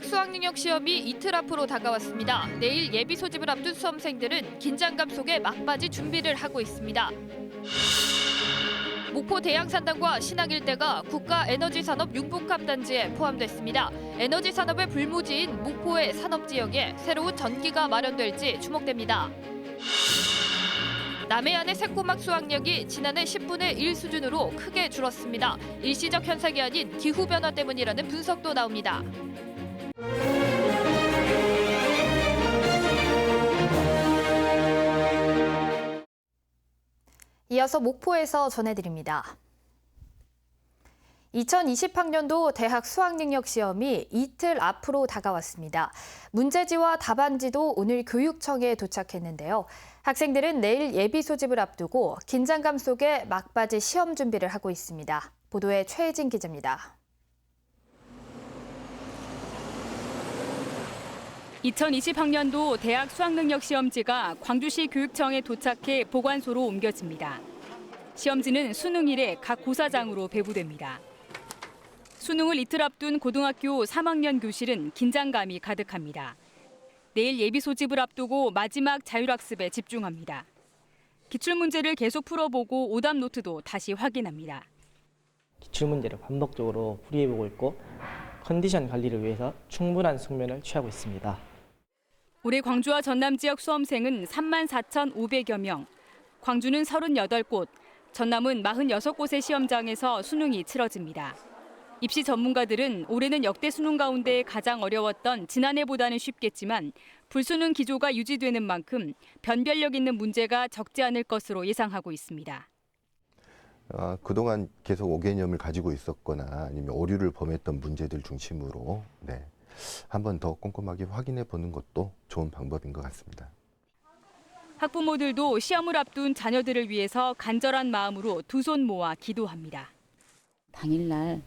대학 수학능력 시험이 이틀 앞으로 다가왔습니다. 내일 예비 소집을 앞둔 수험생들은 긴장감 속에 막바지 준비를 하고 있습니다. 목포 대양산단과 신항일대가 국가에너지산업 융복합단지에 포함됐습니다. 에너지 산업의 불모지인 목포의 산업지역에 새로운 전기가 마련될지 주목됩니다. 남해안의 새꼬막 수확량이 지난해 10분의 1 수준으로 크게 줄었습니다. 일시적 현상이 아닌 기후변화 때문이라는 분석도 나옵니다. 이어서 목포에서 전해드립니다. 2020학년도 대학 수학능력 시험이 이틀 앞으로 다가왔습니다. 문제지와 답안지도 오늘 교육청에 도착했는데요. 학생들은 내일 예비 소집을 앞두고 긴장감 속에 막바지 시험 준비를 하고 있습니다. 보도에 최혜진 기자입니다. 2020학년도 대학 수학능력 시험지가 광주시 교육청에 도착해 보관소로 옮겨집니다. 시험지는 수능일에 각 고사장으로 배부됩니다. 수능을 이틀 앞둔 고등학교 3학년 교실은 긴장감이 가득합니다. 내일 예비 소집을 앞두고 마지막 자율학습에 집중합니다. 기출문제를 계속 풀어보고 오답 노트도 다시 확인합니다. 기출문제를 반복적으로 풀이해보고 있고 컨디션 관리를 위해서 충분한 숙면을 취하고 있습니다. 올해 광주와 전남 지역 수험생은 34,500여 명, 광주는 38곳, 전남은 46곳의 시험장에서 수능이 치러집니다. 입시 전문가들은 올해는 역대 수능 가운데 가장 어려웠던 지난해보다는 쉽겠지만 불수능 기조가 유지되는 만큼 변별력 있는 문제가 적지 않을 것으로 예상하고 있습니다. 그동안 계속 오개념을 가지고 있었거나 아니면 오류를 범했던 문제들 중심으로 한 번 더 꼼꼼하게 확인해 보는 것도 좋은 방법인 것 같습니다. 학부모들도 시험을 앞둔 자녀들을 위해서 간절한 마음으로 두 손 모아 기도합니다. 당일날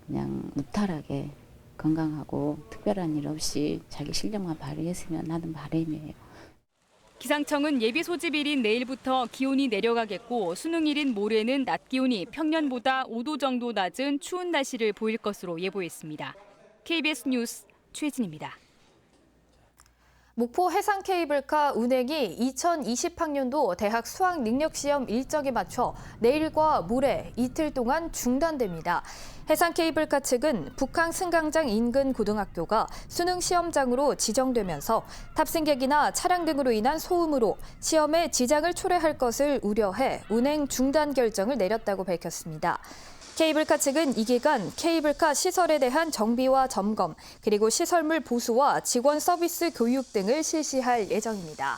그냥 무탈하게 건강하고 특별한 일 없이 자기 실력만 발휘했으면 하는 바람이에요. 기상청은 예비 소집일인 내일부터 기온이 내려가겠고 수능일인 모레는 낮 기온이 평년보다 5도 정도 낮은 추운 날씨를 보일 것으로 예보했습니다. KBS 뉴스 최진입니다. 목포 해상 케이블카 운행이 2020학년도 대학 수학능력시험 일정에 맞춰 내일과 모레 이틀 동안 중단됩니다. 해상 케이블카 측은 북한 승강장 인근 고등학교가 수능 시험장으로 지정되면서 탑승객이나 차량 등으로 인한 소음으로 시험에 지장을 초래할 것을 우려해 운행 중단 결정을 내렸다고 밝혔습니다. 케이블카 측은 이 기간 케이블카 시설에 대한 정비와 점검, 그리고 시설물 보수와 직원 서비스 교육 등을 실시할 예정입니다.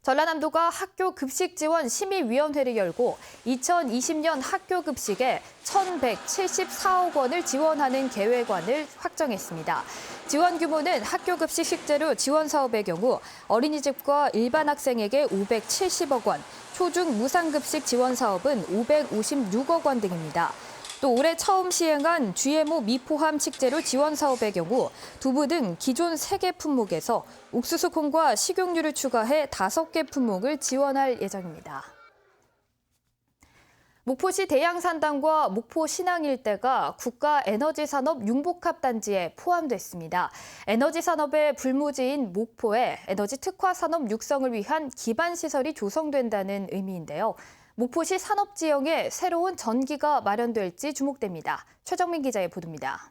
전라남도가 학교 급식 지원 심의위원회를 열고 2020년 학교 급식에 1,174억 원을 지원하는 계획안을 확정했습니다. 지원 규모는 학교 급식 식재료 지원 사업의 경우 어린이집과 일반 학생에게 570억 원, 초중 무상급식 지원 사업은 556억 원 등입니다. 또 올해 처음 시행한 GMO 미포함 식재료 지원 사업의 경우 두부 등 기존 3개 품목에서 옥수수 콩과 식용유를 추가해 5개 품목을 지원할 예정입니다. 목포시 대양산단과 목포 신항일대가 국가에너지산업 융복합단지에 포함됐습니다. 에너지산업의 불모지인 목포에 에너지 특화 산업 육성을 위한 기반시설이 조성된다는 의미인데요. 목포시 산업지역에 새로운 전기가 마련될지 주목됩니다. 최정민 기자의 보도입니다.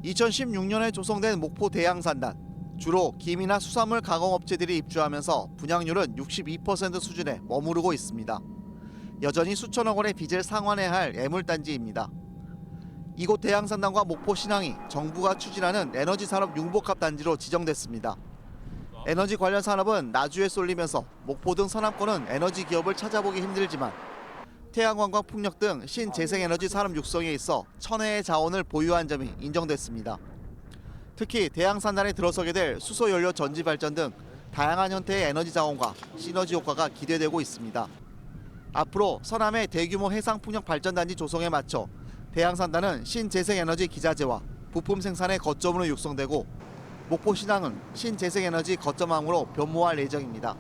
2016년에 조성된 목포 대양산단. 주로 김이나 수산물 가공업체들이 입주하면서 분양률은 62% 수준에 머무르고 있습니다. 여전히 수천억 원의 빚을 상환해야 할 애물단지입니다. 이곳 대양산단과 목포 신항이 정부가 추진하는 에너지 산업 융복합 단지로 지정됐습니다. 에너지 관련 산업은 나주에 쏠리면서 목포 등 서남권은 에너지 기업을 찾아보기 힘들지만 태양광과 풍력 등 신재생에너지 산업 육성에 있어 천혜의 자원을 보유한 점이 인정됐습니다. 특히 대양산단에 들어서게 될 수소연료 전지 발전 등 다양한 형태의 에너지 자원과 시너지 효과가 기대되고 있습니다. 앞으로 서남의 대규모 해상풍력 발전단지 조성에 맞춰 대양산단은 신재생에너지 기자재와 부품 생산의 거점으로 육성되고 목포 신항은 신재생에너지 거점항으로 변모할 예정입니다.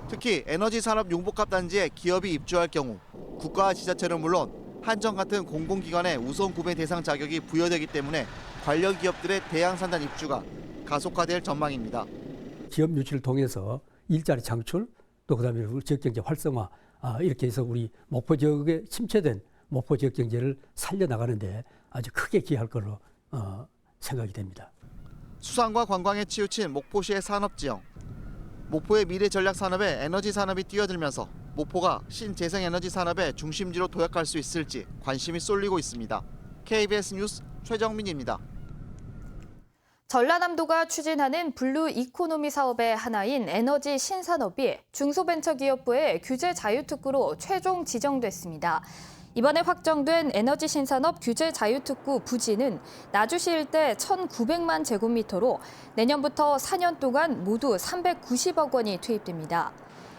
특히 에너지 산업 융복합 단지에 기업이 입주할 경우 국가와 지자체는 물론 한전 같은 공공기관의 우선 구매 대상 자격이 부여되기 때문에 관련 기업들의 대양산단 입주가 가속화될 전망입니다. 기업 유치를 통해서 일자리 창출, 또 그다음에 지역 경제 활성화 이렇게 해서 우리 목포 지역에 침체된 목포 지역 경제를 살려나가는데 아주 크게 기여할 걸로 생각이 됩니다. 수산과 관광에 치우친 목포시의 산업지형. 목포의 미래 전략 산업에 에너지 산업이 뛰어들면서 목포가 신재생에너지 산업의 중심지로 도약할 수 있을지 관심이 쏠리고 있습니다. KBS 뉴스 최정민입니다. 전라남도가 추진하는 블루 이코노미 사업의 하나인 에너지 신산업이 중소벤처기업부의 규제 자유특구로 최종 지정됐습니다. 이번에 확정된 에너지 신산업 규제 자유특구 부지는 나주시 일대 1,900만 제곱미터로 내년부터 4년 동안 모두 390억 원이 투입됩니다.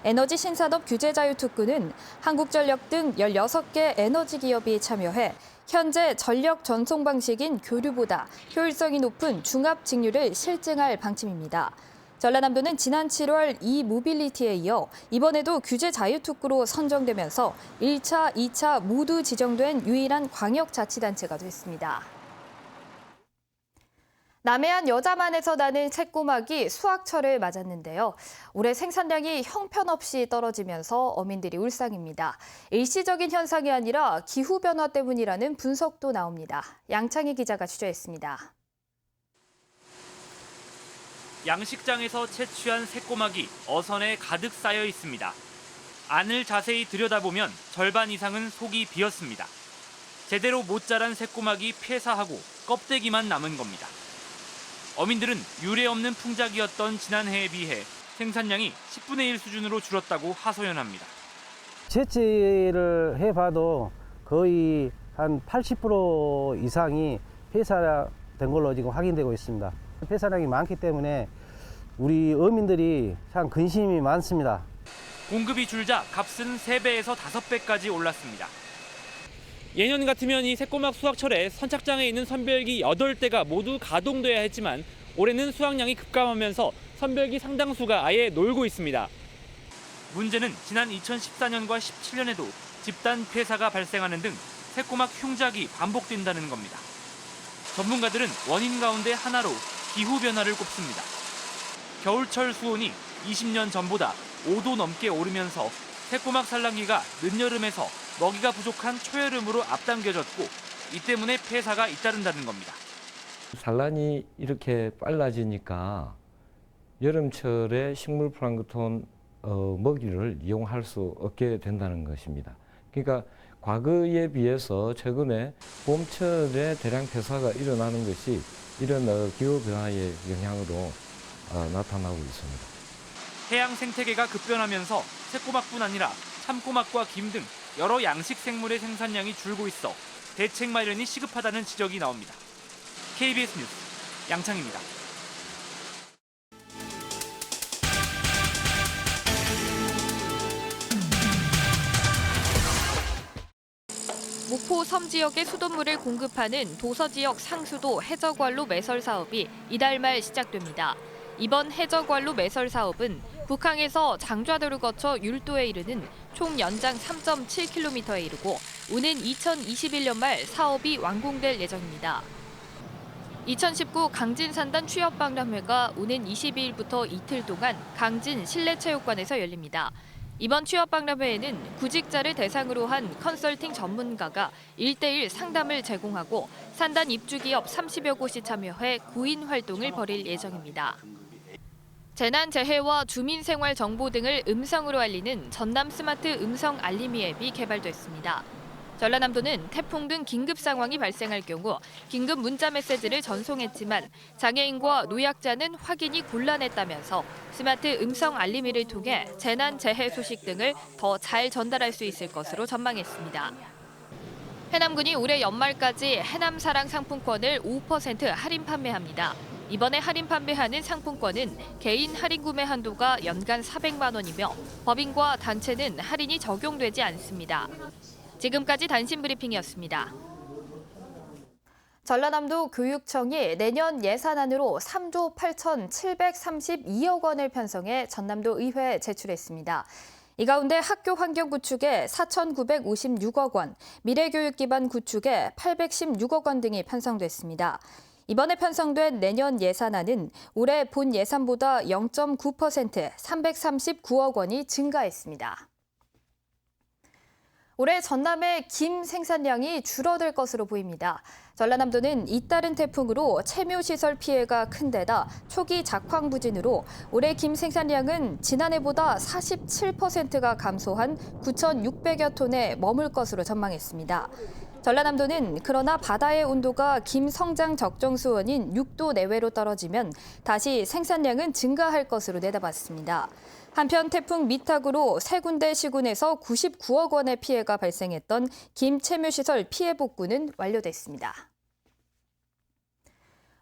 에너지 신산업 규제 자유특구는 한국전력 등 16개 에너지 기업이 참여해 현재 전력 전송 방식인 교류보다 효율성이 높은 중압 직류를 실증할 방침입니다. 전라남도는 지난 7월 이모빌리티에 이어 이번에도 규제 자유특구로 선정되면서 1차, 2차 모두 지정된 유일한 광역자치단체가 됐습니다. 남해안 여자만에서 나는 새꼬막이 수확철을 맞았는데요. 올해 생산량이 형편없이 떨어지면서 어민들이 울상입니다. 일시적인 현상이 아니라 기후변화 때문이라는 분석도 나옵니다. 양창희 기자가 취재했습니다. 양식장에서 채취한 새꼬막이 어선에 가득 쌓여 있습니다. 안을 자세히 들여다보면 절반 이상은 속이 비었습니다. 제대로 못 자란 새꼬막이 폐사하고 껍데기만 남은 겁니다. 어민들은 유례없는 풍작이었던 지난해에 비해 생산량이 10분의 1 수준으로 줄었다고 하소연합니다. 채취를 해봐도 거의 한 80% 이상이 폐사된 걸로 지금 확인되고 있습니다. 폐사량이 많기 때문에 우리 어민들이 참 근심이 많습니다. 공급이 줄자 값은 3배에서 5배까지 올랐습니다. 예년 같으면 이 새꼬막 수확철에 선착장에 있는 선별기 8대가 모두 가동돼야 했지만 올해는 수확량이 급감하면서 선별기 상당수가 아예 놀고 있습니다. 문제는 지난 2014년과 17년에도 집단 폐사가 발생하는 등 새꼬막 흉작이 반복된다는 겁니다. 전문가들은 원인 가운데 하나로 기후변화를 꼽습니다. 겨울철 수온이 20년 전보다 5도 넘게 오르면서 새꼬막 산란기가 늦여름에서 먹이가 부족한 초여름으로 앞당겨졌고 이 때문에 폐사가 잇따른다는 겁니다. 산란이 이렇게 빨라지니까 여름철에 식물 플랑크톤 먹이를 이용할 수 없게 된다는 것입니다. 그러니까 과거에 비해서 최근에 봄철에 대량 폐사가 일어나는 것이 이런 기후변화의 영향으로 나타나고 있습니다. 해양 생태계가 급변하면서 새꼬막뿐 아니라 참꼬막과 김 등 여러 양식 생물의 생산량이 줄고 있어 대책 마련이 시급하다는 지적이 나옵니다. KBS 뉴스 양창입니다. 목포 섬 지역의 수돗물을 공급하는 도서 지역 상수도 해저관로 매설 사업이 이달 말 시작됩니다. 이번 해저관로 매설 사업은 북항에서 장좌도를 거쳐 율도에 이르는 총 연장 3.7km에 이르고 오는 2021년 말 사업이 완공될 예정입니다. 2019 강진산단 취업박람회가 오는 22일부터 이틀 동안 강진 실내체육관에서 열립니다. 이번 취업박람회에는 구직자를 대상으로 한 컨설팅 전문가가 1대1 상담을 제공하고 산단 입주기업 30여 곳이 참여해 구인 활동을 벌일 예정입니다. 재난재해와 주민생활 정보 등을 음성으로 알리는 전남 스마트 음성 알림이 앱이 개발됐습니다. 전라남도는 태풍 등 긴급 상황이 발생할 경우 긴급 문자 메시지를 전송했지만 장애인과 노약자는 확인이 곤란했다면서 스마트 음성 알림이를 통해 재난재해 소식 등을 더 잘 전달할 수 있을 것으로 전망했습니다. 해남군이 올해 연말까지 해남사랑 상품권을 5% 할인 판매합니다. 이번에 할인 판매하는 상품권은 개인 할인 구매 한도가 연간 400만 원이며 법인과 단체는 할인이 적용되지 않습니다. 지금까지 단신 브리핑이었습니다. 전라남도 교육청이 내년 예산안으로 3조 8,732억 원을 편성해 전남도 의회에 제출했습니다. 이 가운데 학교 환경 구축에 4,956억 원, 미래교육 기반 구축에 816억 원 등이 편성됐습니다. 이번에 편성된 내년 예산안은 올해 본 예산보다 0.9%, 339억 원이 증가했습니다. 올해 전남의 김 생산량이 줄어들 것으로 보입니다. 전라남도는 잇따른 태풍으로 채묘시설 피해가 큰 데다 초기 작황 부진으로 올해 김 생산량은 지난해보다 47%가 감소한 9,600여 톤에 머물 것으로 전망했습니다. 전라남도는 그러나 바다의 온도가 김 성장 적정 수온인 6도 내외로 떨어지면 다시 생산량은 증가할 것으로 내다봤습니다. 한편 태풍 미탁으로 세 군데 시군에서 99억 원의 피해가 발생했던 김 채묘시설 피해 복구는 완료됐습니다.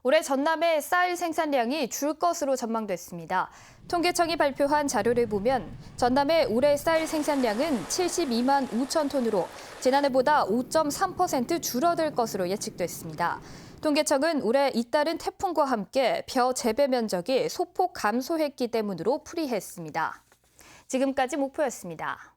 올해 전남의 쌀 생산량이 줄 것으로 전망됐습니다. 통계청이 발표한 자료를 보면 전남의 올해 쌀 생산량은 72만 5천 톤으로 지난해보다 5.3% 줄어들 것으로 예측됐습니다. 통계청은 올해 잇따른 태풍과 함께 벼 재배 면적이 소폭 감소했기 때문으로 풀이했습니다. 지금까지 목포였습니다.